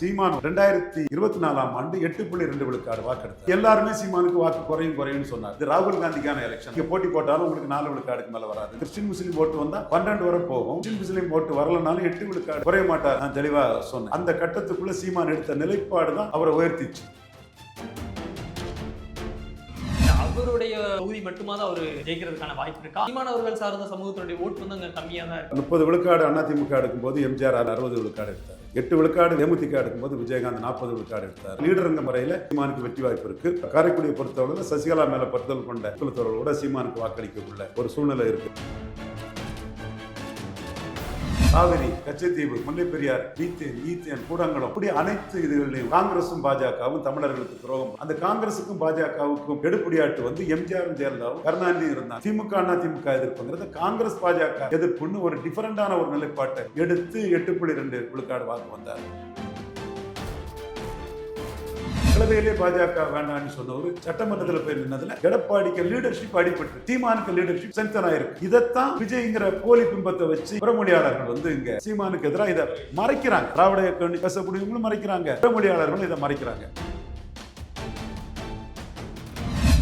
சீமான் 2024ஆம் ஆண்டு 8.2 விழுக்காடு வாக்கெடுத்தார். எல்லாருமே சீமானுக்கு வாக்கு குறையும் சொன்னார். இது ராகுல் காந்திக்கான எலெக்ஷன். இங்க போட்டி போட்டாலும் உங்களுக்கு 4 விழுக்காடுக்கு மேல வராது. கிறிஸ்டின் முஸ்லீம் ஓட்டு வந்தா 12 வரை போகும். கிறிஸ்டின் முஸ்லீம் ஓட்டு வரலனாலும் 8 விழுக்காடு குறைய மாட்டார். நான் தெளிவா சொன்னேன். அந்த கட்டத்துக்குள்ள சீமான் எடுத்த நிலைப்பாடு தான் அவரை உயர்த்திச்சு. அவருடைய தொகுதி மட்டுமாதான் அவர் ஜெயிக்கிறதுக்கான வாய்ப்பு இருக்கா? சீமானவர்கள் சார்ந்த சமூகத்தினுடைய ஓட்டு வந்து அங்க கம்மியா தான் இருக்கு. 30 விழுக்காடு அதிமுக எடுக்கும் போது எம்ஜிஆர் 60 விழுக்காடு எடுத்தார். 8 விழுக்காடு தேமுதிக எடுக்கும் போது விஜயகாந்த் 40 விழுக்காடு எடுத்தார். லீடருங்க முறையில் சீமானுக்கு வெற்றி வாய்ப்பு இருக்கு. காரைக்குடியை பொறுத்தவரை சசிகலா மேல பற்றுதல் கொண்ட குலத்தவர்களோட சீமானுக்கு வாக்களிக்கக்குள்ள ஒரு சூழ்நிலை இருக்கு. காவிரி, கச்சத்தீவு, முல்லைப்பெரியார், ஈத்தேன், கூடங்குளம், அப்படி அனைத்து இதுகளிலும் காங்கிரசும் பாஜகவும் தமிழர்களுக்கு துரோகம். அந்த காங்கிரசுக்கும் பாஜகவுக்கும் எடுப்படியாட்டு வந்து எம்ஜிஆரும் ஜெயலலிதாவும் கருணாநிதியும் இருந்தாங்க. திமுக எதிர்ப்புங்கிறது காங்கிரஸ் பாஜக எதிர்ப்புன்னு ஒரு டிஃபரெண்டான ஒரு நிலைப்பாட்டை எடுத்து 8.2 விழுக்காடு வாக்கு வந்தார். கிளவையிலே பாஜக வேண்டாம்னு சொன்னவர் சட்டமன்றத்தில் போய் நின்னதுல எடப்பாடிக்கு லீடர்ஷிப் அடிபட்டு சீமானுக்கு லீடர்ஷிப் ஸ்ட்ரென்தன் ஆயிருக்கு. இதைத்தான் விஜய்ங்கிற போலி பிம்பத்தை வச்சு புறமொழியாளர்கள் வந்து இங்க சீமானுக்கு எதிராக இதை மறைக்கிறாங்க. திராவிட இயக்கம் பேசக்கூடியவங்களும் மறைக்கிறாங்க, புறமொழியாளர்களும் இதை மறைக்கிறாங்க.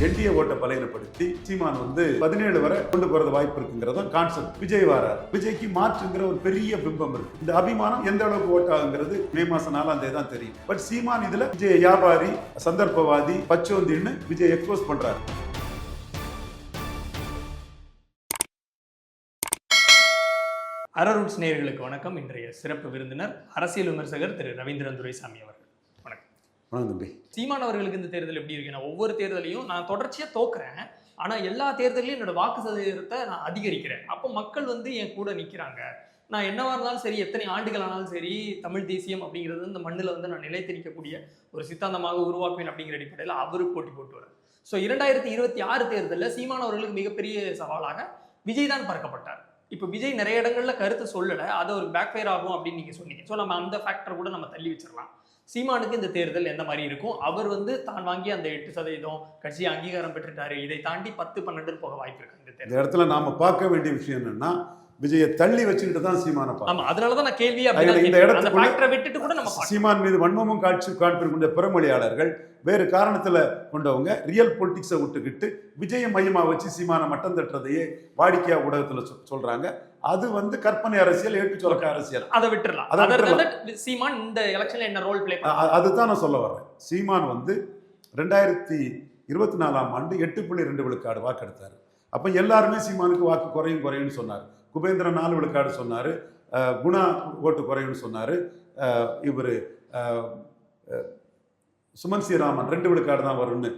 என்டிஏ ஓட்டை பலகீனப்படுத்தி சீமான் வந்து 17 வரை கொண்டு போறது வாய்ப்பு இருக்குங்கிறத கான்செப்ட். விஜய் வரார். விஜய்க்கு மாற்றுங்கிற ஒரு பெரிய பிம்பம் இருக்கு. இந்த அபிமானம் எந்த அளவுக்கு ஓட் ஆகுங்கிறது மே மாசம் 4ஆம் தேதி தான் தெரியும். பட் சீமான் இதுல விஜய் வியாபாரி, சந்தர்ப்பவாதி, பச்சோந்தின்னு விஜய் எக்ஸ்போஸ் பண்றாரு. அரரூட்ஸ் நேயர்களுக்கு வணக்கம். இன்றைய சிறப்பு விருந்தினர் அரசியல் விமர்சகர் திரு ரவீந்திரன் துரைசாமி அவர்கள். சீமானவர்களுக்கு இந்த தேர்தல் எப்படி இருக்கு? நான் ஒவ்வொரு தேர்தலையும் நான் தொடர்ச்சியா தோக்குறேன், ஆனா எல்லா தேர்தலையும் என்னோட வாக்கு சதவீதத்தை நான் அதிகரிக்கிறேன். அப்போ மக்கள் வந்து என் கூட நிற்கிறாங்க. நான் என்னவா இருந்தாலும் சரி, எத்தனை ஆண்டுகள் ஆனாலும் சரி, தமிழ் தேசியம் அப்படிங்கிறது இந்த மண்ணில் வந்து நான் நிலைத்திருக்கக்கூடிய ஒரு சித்தாந்தமாக உருவாக்குவேன் அப்படிங்கிற அடிப்படையில் அவரு போட்டி போட்டு வர. ஸோ 2026 தேர்தலில் சீமானவர்களுக்கு மிகப்பெரிய சவாலாக விஜய் தான் பறக்கப்பட்டார். இப்போ விஜய் நிறைய இடங்கள்ல கருத்து சொல்லலை, அது ஒரு பேக் ஃபயர் ஆகும் அப்படின்னு நீங்க சொன்னீங்க. ஸோ நம்ம அந்த ஃபேக்டர் கூட நம்ம தள்ளி வச்சிடலாம். சீமானுக்கு இந்த தேர்தல் எந்த மாதிரி இருக்கும்? அவர் வந்து தான் வாங்கி அந்த 8% கட்சி அங்கீகாரம் பெற்றுட்டாரு. இதை தாண்டி 10-12 போக வாய்ப்பு இருக்கு. இந்த இடத்துல நாம பார்க்க வேண்டிய விஷயம் என்னன்னா, விஜயை தள்ளி வச்சுக்கிட்டு தான் சீமான ஆமா, அதனாலதான் நான் கேள்வியா இந்த இடத்துல விட்டுட்டு கூட நம்ம சீமான் மீது வன்மமும் காண்பிருக்கின்ற புறமொழியாளர்கள் வேறு காரணத்துல கொண்டவங்க ரியல் பொலிட்டிக்ஸை விட்டுக்கிட்டு விஜய மையமா வச்சு சீமான மட்டம் தட்டுறதையே வாடிக்கையா ஊடகத்துல சொல்றாங்க. அது வந்து கற்பனை அரசியல், ஏற்று சொலக்க அரசியல். அதை விட்டுறலாம். சீமான் இந்த எலெக்ஷன்ல என்ன ரோல் பிளே அதுதான் நான் சொல்ல வர்றேன். சீமான் வந்து 2024ஆம் ஆண்டு 8.2 விழுக்காடு வாக்கெடுத்தாரு. அப்ப எல்லாருமே சீமானுக்கு வாக்கு குறையும் சொன்னார். குபேந்திரன் 4 விழுக்காடு சொன்னாரு, குணா ஓட்டு குறையும்னு சொன்னாரு, இவர் சுமன் ஸ்ரீராமன் 2 விழுக்காடு தான் வரும்னு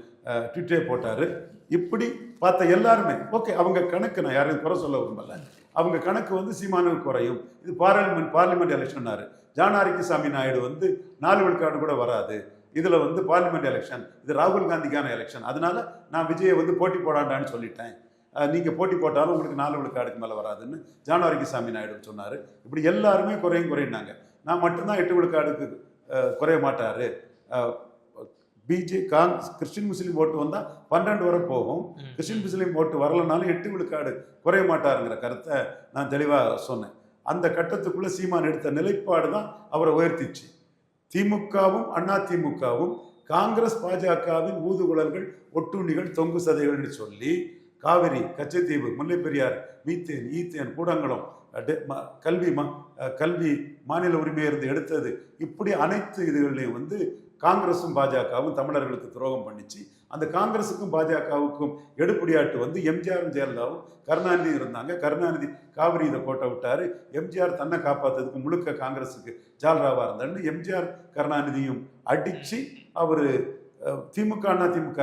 ட்விட்டே போட்டாரு. இப்படி பார்த்த எல்லாருமே ஓகே, அவங்க கணக்கு, நான் யாரையும் குறை சொல்ல விரும்பல, அவங்க கணக்கு வந்து சீமானுக்கு குறையும். இது பார்லிமெண்ட் எலெக்ஷன்னாரு. ஜானாரிக்கு நாயுடு வந்து 4 விழுக்காடு கூட வராது, இதுல வந்து பார்லிமெண்ட் எலெக்ஷன், இது ராகுல் காந்திக்கான எலெக்ஷன், அதனால நான் விஜயை வந்து போட்டி போடாண்டான்னு சொல்லிட்டேன், நீங்க போட்டி போட்டாலும் உங்களுக்கு 4 விழுக்காடுக்கு மேல வராதுன்னு ஜானாரிக்கு நாயுடு சொன்னாரு. இப்படி எல்லாருமே குறையினாங்க. நான் மட்டும்தான் 8 விழுக்காடுக்கு குறைய மாட்டாரு, கிறிஸ்டின் முஸ்லீம் ஓட்டு வந்தா 12 வரை போகும், கிறிஸ்டின் முஸ்லீம் ஓட்டு வரலனாலும் 8 விழுக்காடு குறைய மாட்டாருங்கிற கருத்தை நான் தெளிவா சொன்னேன். அந்த கட்டத்துக்குள்ள சீமான் எடுத்த நிலைப்பாடு தான் அவரை உயர்த்திச்சு. திமுகவும் அதிமுகவும் காங்கிரஸ் பாஜகவின் ஊதுகுழல்கள், ஒட்டுண்ணிகள், தொங்கு சதைகள் சொல்லி காவிரி, கச்சத்தீவு, முல்லைப்பெரியார், ஈத்தேன், கூடங்குளம், கல்வி மாநில உரிமையை இருந்து எடுத்தது, இப்படி அனைத்து இதுகளையும் வந்து காங்கிரசும் பாஜகவும் தமிழர்களுக்கு துரோகம் பண்ணிச்சு. அந்த காங்கிரசுக்கும் பாஜகவுக்கும் எடுப்படியாட்டு வந்து எம்ஜிஆரும் ஜெயலலிதாவும் கருணாநிதியும் இருந்தாங்க. கருணாநிதி காவிரி இதை கோட்டை விட்டாரு. எம்ஜிஆர் தன்னை காப்பாற்றுறதுக்கு முழுக்க காங்கிரஸுக்கு ஜால்ராவா இருந்தாருன்னு எம்ஜிஆர் கருணாநிதியும் அடிச்சு அவரு திமுக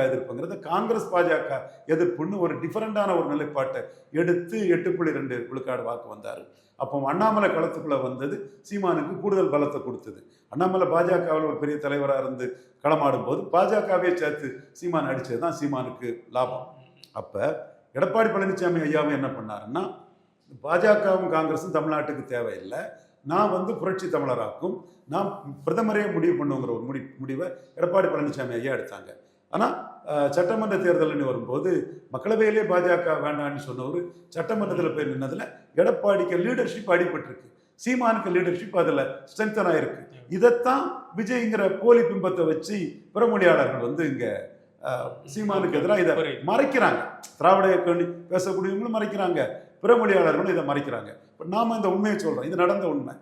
எதிர்ப்புங்கிறத காங்கிரஸ் பாஜக எதிர்ப்புன்னு ஒரு டிஃபரெண்டான ஒரு நிலைப்பாட்டை எடுத்து 8.2 விழுக்காடு வாக்கு வந்தாரு. அப்போ அண்ணாமலை களத்துக்குள்ள வந்தது சீமானுக்கு கூடுதல் பலத்தை கொடுத்தது. அண்ணாமலை பாஜகவில் ஒரு பெரிய தலைவராக இருந்து களமாடும் போது பாஜகவே சேர்த்து சீமான் அடிச்சது தான் சீமானுக்கு லாபம். அப்ப எடப்பாடி பழனிசாமி ஐயாவும் என்ன பண்ணாருன்னா, பாஜகவும் காங்கிரஸும் தமிழ்நாட்டுக்கு தேவையில்லை, நான் வந்து புரட்சி தமிழராக்கும், நான் பிரதமரே முடிவு பண்ணுங்கிற ஒரு முடிவை எடப்பாடி பழனிசாமி ஐயா எடுத்தாங்க. ஆனால் சட்டமன்ற தேர்தல்னு வரும்போது மக்களவையிலே பாஜக வேண்டாம்னு சொன்னவர் சட்டமன்றத்தில் போய் நின்னதுல எடப்பாடிக்கு லீடர்ஷிப் அடிபட்டிருக்கு. சீமானுக்கு லீடர்ஷிப் அதில் ஸ்ட்ரென்தன் ஆயிருக்கு. இதைத்தான் விஜய்ங்கிற போலி பிம்பத்தை வச்சு பிறமொழியாளர்கள் வந்து இங்க சீமானுக்கு எதிராக இதை மறைக்கிறாங்க. திராவிட இயக்கம் பேசக்கூடியவங்களும் மறைக்கிறாங்க, பிறமொழியாளர்களும் இதை மறைக்கிறாங்க. இப்போ நாம இந்த உண்மையை சொல்றோம், இது நடந்த உண்மை.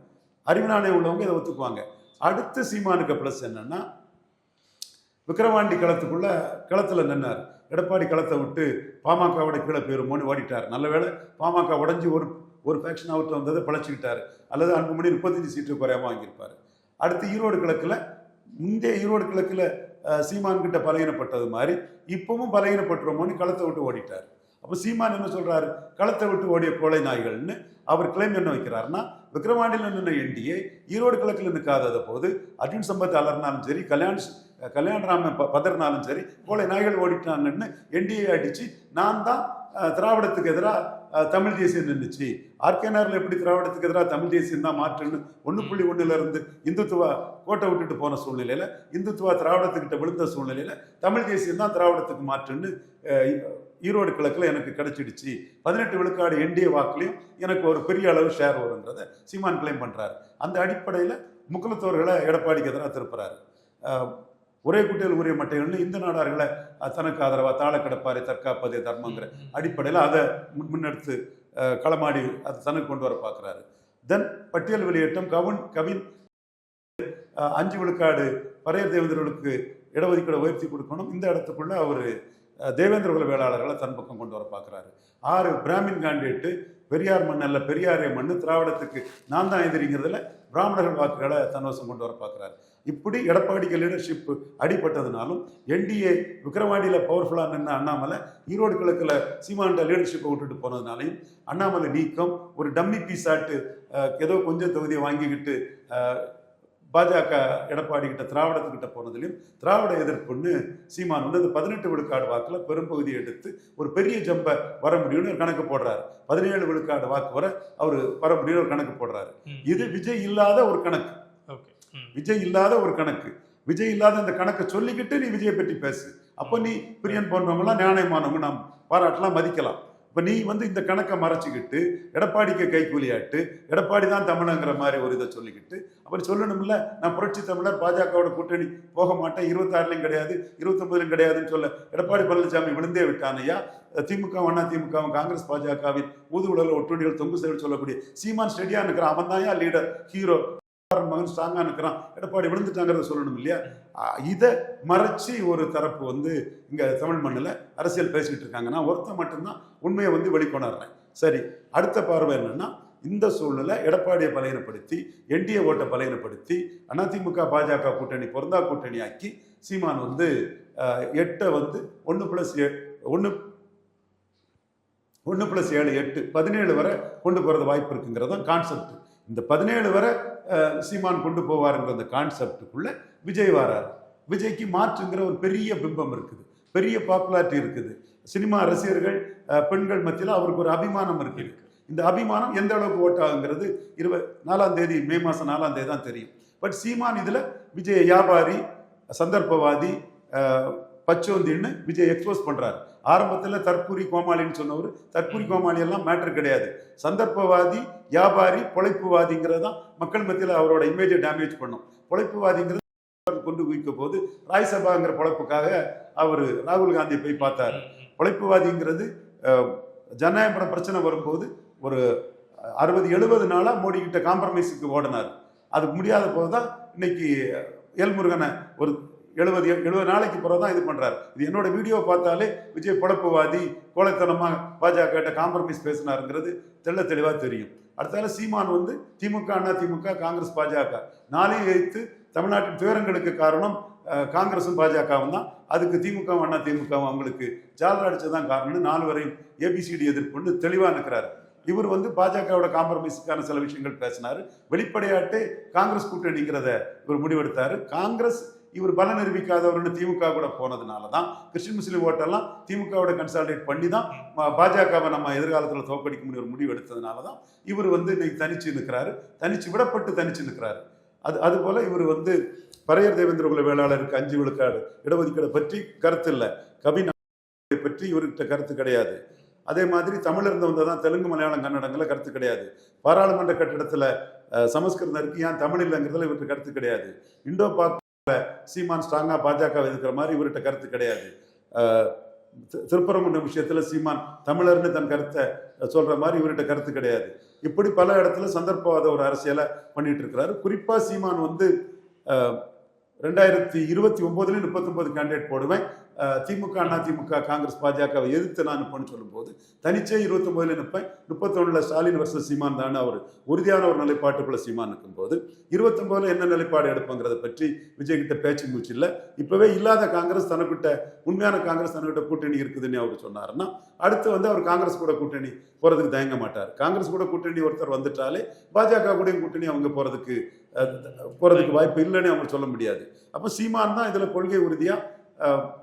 அறிவுநாணை உள்ளவங்க இதை ஒத்துக்குவாங்க. அடுத்து சீமானுக்கு பிளஸ் என்னன்னா, விக்கிரவாண்டி களத்துல நின்னார். எடப்பாடி களத்தை விட்டு பாமகவோட கீழே போயிருமோன்னு ஓடிட்டார். நல்ல வேளை பாமக உடஞ்சி ஒரு ஃபேக்ஷன் அவுட் வந்ததை பழச்சிக்கிட்டாரு. அல்லது அன்புமணி 35 சீட்டு குறையாம வாங்கியிருப்பாரு. அடுத்து ஈரோடு கிழக்குல சீமான் கிட்ட பலகீனப்பட்டது மாதிரி இப்பவும் பலகீனப்பட்டுருமோன்னு களத்தை விட்டு ஓடிட்டார். அப்போ சீமான் என்ன சொல்றாரு, களத்தை விட்டு ஓடிய கோழை நாய்கள்னு அவர் கிளைம் என்ன வைக்கிறாருன்னா, விக்கிரவாண்டியில் நின்ன என்டிஏ ஈரோடு கிழக்கில் நிற்காத போது அர்ஜுன் சம்பத் அலர்னாலும் சரி, கல்யாணராம பதர்னாலும் சரி, கோழை நாய்கள் ஓடிட்டாங்கன்னு என்டிஏ அடிச்சு நான் தான் திராவிடத்துக்கு எதிராக தமிழ் தேசியம் நின்றுச்சு. ஆர்கேனாரில் எப்படி திராவிடத்துக்கு எதிராக தமிழ் தேசியம் தான் மாற்றுன்னு 1.1 இருந்து இந்துத்துவா கோட்டை விட்டுட்டு போன சூழ்நிலையில, இந்துத்துவா திராவிடத்துக்கிட்ட விழுந்த சூழ்நிலையில தமிழ் தேசியம் தான் திராவிடத்துக்கு மாற்றுன்னு ஈரோடு கிழக்கில் எனக்கு கிடைச்சிடுச்சு. 18 விழுக்காடு என்டிஏ வாக்குலையும் எனக்கு ஒரு பெரிய அளவு ஷேர் வருங்கிறத சீமான் கிளைம் பண்றாரு. அந்த அடிப்படையில் முக்குலத்தோர்களை எடப்பாடிக்கு எதிராக திருப்புறாரு. ஒரே குட்டையில் உரிய மட்டைகள்னு இந்த நாடார்களை தனக்கு ஆதரவா தாழ கிடப்பாரை தற்காப்பதே தர்மங்கிற அடிப்படையில் அதை முன்னெடுத்து களமாடி அதை தனக்கு கொண்டு வர பார்க்குறாரு. தென் பட்டியல் வெளியேற்றம் கவின் 5 விழுக்காடு பரையர் தேவேந்திரர்களுக்கு இடஒதுக்கீடு உயர்த்தி கொடுக்கணும். இந்த இடத்துக்குள்ள அவர் தேவேந்திர குல வேளாளர்களை தன் பக்கம் கொண்டு வர பார்க்குறாரு. 6 பிராமின் கேண்டிடேட்டு பெரியார் மண் அல்ல பெரியாரே மண்ணு, திராவிடத்துக்கு நான் தான் எதிரிங்கிறதுல பிராமணர்கள் வாக்குகளை தன்வசம் கொண்டு வர பார்க்குறாரு. இப்படி எடப்பாடிக்கு லீடர்ஷிப் அடிப்பட்டதுனாலும் என்டிஏ விக்கிரவாண்டியில் பவர்ஃபுல்லாக நின்று அண்ணாமலை ஈரோடு கிழக்கில் சீமான்ட லீடர்ஷிப்பை விட்டுட்டு போனதுனாலையும் அண்ணாமலை நீக்கம் ஒரு டம்மி பீஸாட்டு ஏதோ கொஞ்சம் தொகுதியை வாங்கிக்கிட்டு பாஜக எடப்பாடி கிட்ட திராவிடத்துக்கிட்ட போனதுலையும் திராவிட எதிர்ப்புன்னு சீமான் வந்து அந்த 18 விழுக்காடு வாக்குல பெரும்பகுதியை எடுத்து ஒரு பெரிய ஜம்பை வர முடியும்னு ஒரு கணக்கு போடுறாரு. 17 விழுக்காடு வாக்கு வர அவர் வர முடியும்னு ஒரு கணக்கு போடுறாரு. இது விஜய் இல்லாத ஒரு கணக்கு. விஜய் இல்லாத அந்த கணக்கை சொல்லிக்கிட்டு நீ விஜயை பற்றி பேசு. அப்போ நீ பிரியன் போன்றவங்களாம் நியாயமானவங்க நாம் பாராட்டலாம், மதிக்கலாம். இப்போ நீ வந்து இந்த கணக்கை மறைச்சிக்கிட்டு எடப்பாடிக்கு கைக்கூலியாட்டு எடப்பாடி தான் தமிழங்கிற மாதிரி ஒரு இதை சொல்லிக்கிட்டு அப்புறம் சொல்லணும்ல, நான் புரட்சி தமிழர் பாஜகவோட கூட்டணி போக மாட்டேன், 26லையும் கிடையாது 29லையும் கிடையாதுன்னு சொல்ல எடப்பாடி பழனிசாமி விழுந்தே விட்டானையா. திமுகவும் அதிமுகவும் காங்கிரஸ் பாஜகவின் ஊதுகுழல் ஒட்டுணிகள் தொங்கு செயல் சொல்லக்கூடிய சீமான் ஸ்டெடியா இருக்கிறான். அவன் தான் லீடர், ஹீரோ, மகன் ஸ்ட்ராங்கா இருக்கிறான், எடப்பாடி விழுந்துட்டாங்கிறத சொல்லணும் இல்லையா? இதை மறைச்சி ஒரு தரப்பு வந்து இங்க தமிழ் மண்ணில் அரசியல் பேசிக்கிட்டு இருக்காங்க. நான் ஒருத்தன் மட்டும்தான் உண்மையை வந்து வெளிக்கொணர்றேன். சரி, அடுத்த பார்வை என்னன்னா, இந்த சூழ்நிலை எடப்பாடியை பலகீனப்படுத்தி என்டிஏ ஓட்டை பலகீனப்படுத்தி அதிமுக பாஜக கூட்டணி பொருந்தா கூட்டணி ஆக்கி சீமான் வந்து 8 வந்து 1+7 8 17 வரை கொண்டு போறது வாய்ப்பு இருக்குங்கிறதான் கான்செப்ட். இந்த 17 வரை சீமான் கொண்டு போவாருங்கிற அந்த கான்செப்டுக்குள்ள விஜய் வராரு. விஜய்க்கு மாற்றுங்கிற ஒரு பெரிய பிம்பம் இருக்குது, பெரிய பாப்புலாரிட்டி இருக்குது. சினிமா ரசிகர்கள் பெண்கள் மத்தியில் அவருக்கு ஒரு அபிமானம் இருக்குது. இந்த அபிமானம் எந்த அளவுக்கு ஓட்டாகுங்கிறது 24ஆம் தேதி மே மாதம் 4ஆம் தேதி தான் தெரியும். பட் சீமான் இதுல விஜய் வியாபாரி, சந்தர்ப்பவாதி, பச்சோந்தின்னு விஜய் எக்ஸ்போஸ் பண்றாரு. ஆரம்பத்தில் தற்கூரி கோமாளின்னு சொன்னவர் தற்கூரி கோமாளி எல்லாம் மேட்டர் கிடையாது. சந்தர்ப்பவாதி, வியாபாரி, பொழைப்புவாதிங்கிறது தான் மக்கள் மத்தியில் அவரோட இமேஜை டேமேஜ் பண்ணும். பொழைப்புவாதிங்கிறது கொண்டு குவிக்க போது ராய்சபாங்கிற பொழைப்புக்காக அவர் ராகுல் காந்தியை போய் பார்த்தாரு. பொழைப்புவாதிங்கிறது ஜனநாயக பிரச்சனை வரும்போது ஒரு 60-70 நாளா மோடி கிட்ட காம்ப்ரமைஸுக்கு ஓடினார். அது முடியாத போதுதான் இன்னைக்கு எல்முருகனை ஒரு 70 நாளைக்கு பிறகுதான் இது பண்றாரு. இது என்னோட வீடியோ பார்த்தாலே விஜய் பொழப்புவாதி, கோழைத்தனமா பாஜக காம்ப்ரமைஸ் பேசினாருங்கிறது தெளிவா தெரியும். அடுத்தால சீமான் வந்து திமுக, அதிமுக, காங்கிரஸ், பாஜக 4ஐயும் எதிர்த்து தமிழ்நாட்டின் துயரங்களுக்கு காரணம் காங்கிரஸும் பாஜகவும் தான். அதுக்கு திமுக, அதிமுகவும் அவங்களுக்கு ஜாலரா அடிச்சதான் காரணம்னு 4 வரையும் ஏபிசிடி எதிர்ப்புன்னு தெளிவா இருக்கிறாரு. இவர் வந்து பாஜகவோட காம்ப்ரமைஸுக்கான சில விஷயங்கள் பேசினாரு. வெளிப்படையாட்டு காங்கிரஸ் கூட்டணிங்கிறத இவர் முடிவெடுத்தாரு. காங்கிரஸ் இவர் பல நிரூபிக்காதவர்னு திமுக கூட போனதுனால தான் கிறிஸ்டின் முஸ்லீம் ஓட்டெல்லாம் திமுகவோட கன்சால்டேட் பண்ணி தான் பாஜகவை நம்ம எதிர்காலத்தில் தோற்கடிக்க முடிய ஒரு முடிவு எடுத்ததுனால தான் இவர் வந்து இன்னைக்கு தனிச்சு நிற்கிறாரு, தனிச்சு நிற்கிறாரு. அது போல இவர் வந்து பரையர் தேவேந்திர குல வேளாளருக்கு 5 விழுக்காடு இடஒதுக்கீடு பற்றி கருத்து இல்லை, கவின் பற்றி இவர்கிட்ட கருத்து கிடையாது. அதே மாதிரி தமிழ் இருந்தவங்க தான் தெலுங்கு மலையாளம் கன்னடங்களில் கருத்து கிடையாது. பாராளுமன்ற கட்டிடத்தில் சமஸ்கிருதம் இருக்கு, ஏன் தமிழ் இல்லைங்கிறதுல இவருக்கு கருத்து கிடையாது. இண்டோ பாக் சீமான் ஸ்ட்ராங்காக பாஜக எதிர்க்கிற மாதிரி இவர்கிட்ட கருத்து கிடையாது. திருப்பரங்குன்றம் விஷயத்துல சீமான் தமிழர்னு தன் கருத்தை சொல்ற மாதிரி இவர்கிட்ட கருத்து கிடையாது. இப்படி பல இடத்துல சந்தர்ப்பவாத ஒரு அரசியலை பண்ணிட்டு இருக்கிறாரு. குறிப்பா சீமான் வந்து 2029 39 கேண்டிடேட் போடுவேன், திமுக அண்ணா திமுக காங்கிரஸ் பாஜகவை எதிர்த்து நான் நிற்பேன்னு சொல்லும்போது தனிச்சே 29 நிற்பேன், 31 ஸ்டாலின் வர்சஸ் சீமான் தானே அவர் உறுதியான ஒரு நிலைப்பாட்டுக்குள்ள சீமான் இருக்கும்போது 29 என்ன நிலைப்பாடு எடுப்புங்கிறத பற்றி விஜய் கிட்ட பேச்சு மூச்சு இல்லை. இப்பவே இல்லாத காங்கிரஸ் தனக்கிட்ட உண்மையான காங்கிரஸ் தனக்கிட்ட கூட்டணி இருக்குதுன்னு அவர் சொன்னாருன்னா அடுத்து வந்து அவர் காங்கிரஸ் கூட கூட்டணி போறதுக்கு தயங்க மாட்டார். காங்கிரஸ் கூட கூட்டணி ஒருத்தர் வந்துட்டாலே பாஜக கூட கூட்டணி அவங்க போறதுக்கு வாய்ப்பு இல்லைன்னு அவங்க சொல்ல முடியாது. அப்போ சீமான் தான் இதுல கொள்கை உறுதியா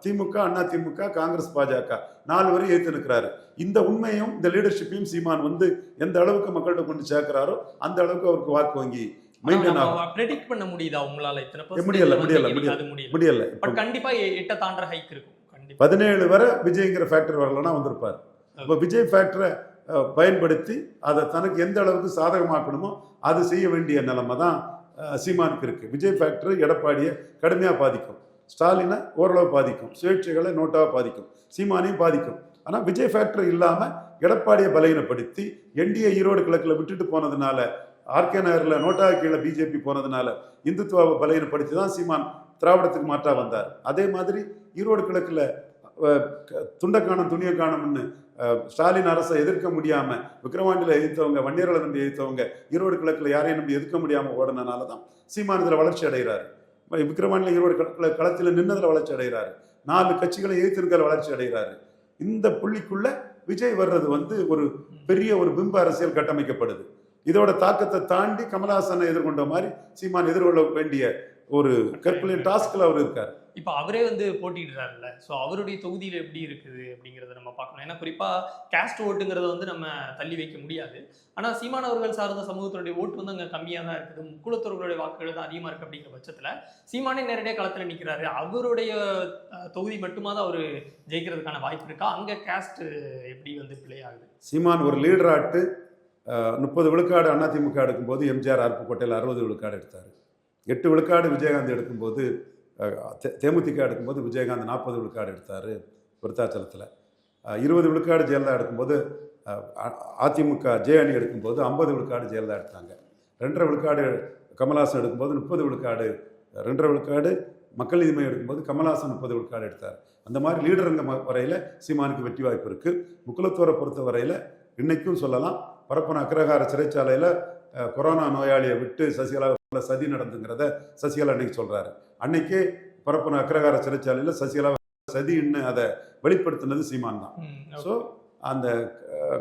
திமுக அண்ணா திமுக காங்கிரஸ் பாஜக 4 வரை ஏற்று நிற்கிறாரு. இந்த உண்மையும் இந்த லீடர்ஷிப்பையும் சீமான் வந்து எந்த அளவுக்கு மக்கள்கிட்ட கொண்டு சேர்க்கிறாரோ அந்த அளவுக்கு அவருக்கு வாக்கு வங்கி மெயின்டைன் ஆகும். பிரெடிக்ட் பண்ண முடியுதா உங்களால? இத்தனை முடியல. பட் கண்டிப்பா 8 தாண்டற ஹைக் இருக்கும். கண்டிப்பா 17 வரை விஜய்ங்கிற ஃபேக்டர் வரலன்னா வந்திருப்பார். இப்போ விஜய் ஃபேக்டரை பயன்படுத்தி அதை தனக்கு எந்த அளவுக்கு சாதகமாக்கணுமோ அது செய்ய வேண்டிய நிலைமை தான் சீமானுக்கு இருக்கு. விஜய் ஃபேக்டர் எடப்பாடியை கடுமையாக பாதிக்கும், ஸ்டாலினை ஓரளவு பாதிக்கும், சுயேட்சைகளை நோட்டாக பாதிக்கும், சீமானையும் பாதிக்கும். ஆனால் விஜய் ஃபேக்டர் இல்லாமல் எடப்பாடியை பலகீனப்படுத்தி என்டிஏ ஈரோடு கிழக்கில் விட்டுட்டு போனதுனால, ஆர்கே நகரில் நோட்டா கீழே பிஜேபி போனதுனால இந்துத்துவாவை பலகீனப்படுத்தி தான் சீமான் திராவிடத்துக்கு மாற்றா வந்தார். அதே மாதிரி ஈரோடு கிழக்கில் துண்டக்கானம் துணிய காணம்னு ஸ்டாலின் அரசை எதிர்க்க முடியாம விக்கிரவாண்டியில் எதிர்த்தவங்க, வன்னியர்களை நம்பி எதிர்த்தவங்க ஈரோடு கிழக்கில் யாரையும் நம்பி எதிர்க்க முடியாம ஓடனால தான் சீமான் இதில் வளர்ச்சி அடைகிறாரு. விக்கிரவாண்டியில் ஈரோடு கிழக்கில் களத்தில் நின்னதில் வளர்ச்சி அடைகிறாரு. 4 கட்சிகளை எதிர்த்திருக்கிற வளர்ச்சி அடைகிறாரு. இந்த புள்ளிக்குள்ள விஜய் வர்றது வந்து ஒரு பெரிய ஒரு பிம்ப அரசியல் கட்டமைக்கப்படுது. இதோட தாக்கத்தை தாண்டி கமலஹாசனை எதிர்கொண்ட மாதிரி சீமான் எதிர்கொள்ள வேண்டிய ஒரு கற்பலின் டாஸ்க்ல அவர் இருக்காரு. இப்போ அவரே வந்து போட்டிடுறாருல்ல, ஸோ அவருடைய தொகுதியில் எப்படி இருக்குது அப்படிங்கிறத நம்ம பார்க்கணும். ஏன்னா குறிப்பாக கேஸ்ட் ஓட்டுங்கிறத வந்து நம்ம தள்ளி வைக்க முடியாது. ஆனால் சீமானவர்கள் சார்ந்த சமூகத்தினுடைய ஓட்டு வந்து அங்கே கம்மியாக தான் இருக்குது, முக்குளத்தோர்களுடைய வாக்குகள் தான் அதிகமாக இருக்குது. அப்படிங்கிற பட்சத்தில் சீமானே நேரடியாக களத்தில் நிற்கிறாரு. அவருடைய தொகுதி மட்டுமா தான் அவர் ஜெயிக்கிறதுக்கான வாய்ப்பு இருக்கா? அங்கே கேஸ்ட் எப்படி வந்து பிளே ஆகுது? சீமான் ஒரு லீடராட்டு 30 விழுக்காடு அதிமுக எடுக்கும்போது எம்ஜிஆர் அருப்புக்கோட்டையில் 60 விழுக்காடு எடுத்தார். 8 விழுக்காடு விஜயகாந்த் எடுக்கும்போது, தேமுதிக எடுக்கும்போது விஜயகாந்த் 40 விழுக்காடு எடுத்தார் விருத்தாச்சலத்தில். 20 விழுக்காடு ஜெயலலிதா எடுக்கும்போது அதிமுக ஜே அணி எடுக்கும்போது 50 விழுக்காடு ஜெயலலிதா எடுத்தாங்க. 2.5 விழுக்காடு கமலஹாசன் எடுக்கும்போது 30 விழுக்காடு, 2.5 விழுக்காடு மக்கள் நீதி மையம் எடுக்கும்போது கமலஹாசன் 30 விழுக்காடு எடுத்தார். அந்த மாதிரி லீடருங்க வரையில் சீமானுக்கு வெற்றி வாய்ப்பு இருக்குது. முக்குளத்தோரை பொறுத்த வரையில் இன்னைக்கும் சொல்லலாம், பரப்பன அக்ரஹார சிறைச்சாலையில் கொரோனா நோயாளியை விட்டு சசிகலா சதி நடந்துங்கிறத சசிகலா அன்னைக்கு சொல்றாரு. அன்னைக்கே பரப்பன அக்ரஹார சிறைச்சாலையில் சசிகலா சதின்னு அதை வெளிப்படுத்தினது சீமான் தான். ஸோ அந்த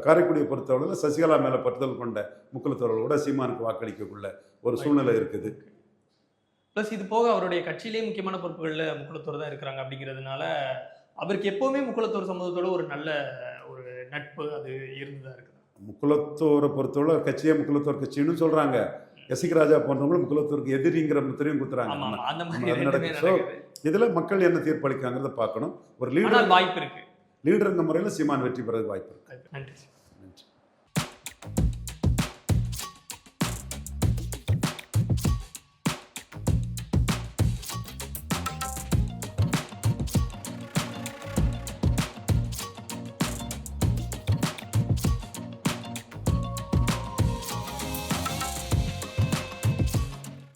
காரைக்குடியை பொறுத்தவரையில் சசிகலா மேலே பற்றுதல் கொண்ட முக்குளத்தோர்களோட சீமானுக்கு வாக்களிக்கக்குள்ள ஒரு சூழ்நிலை இருக்குது. ப்ளஸ் இது போக அவருடைய கட்சியிலேயே முக்கியமான பொறுப்புகளில் முக்குளத்தோர் தான் இருக்கிறாங்க. அப்படிங்கிறதுனால அவருக்கு எப்போவுமே முக்குளத்தோர் சமூகத்தோட ஒரு நல்ல ஒரு நட்பு அது இருந்துதான் இருக்குது. முக்குளத்தோரை பொறுத்தவரை கட்சியே முக்குளத்தோர் கட்சின்னு சொல்றாங்க. எஸ்சிக் ராஜா போன்றவங்களும் முக்குளத்தோருக்கு எதிரிங்கிற முத்திரையும் கொடுத்துறாங்க. இதுல மக்கள் என்ன தீர்ப்பளிக்காங்கிறத பார்க்கணும். ஒரு லீடர் வாய்ப்பு இருக்கு, லீடருங்க முறையில் சீமான் வெற்றி பெறதுக்கு வாய்ப்பு இருக்கு. நன்றி.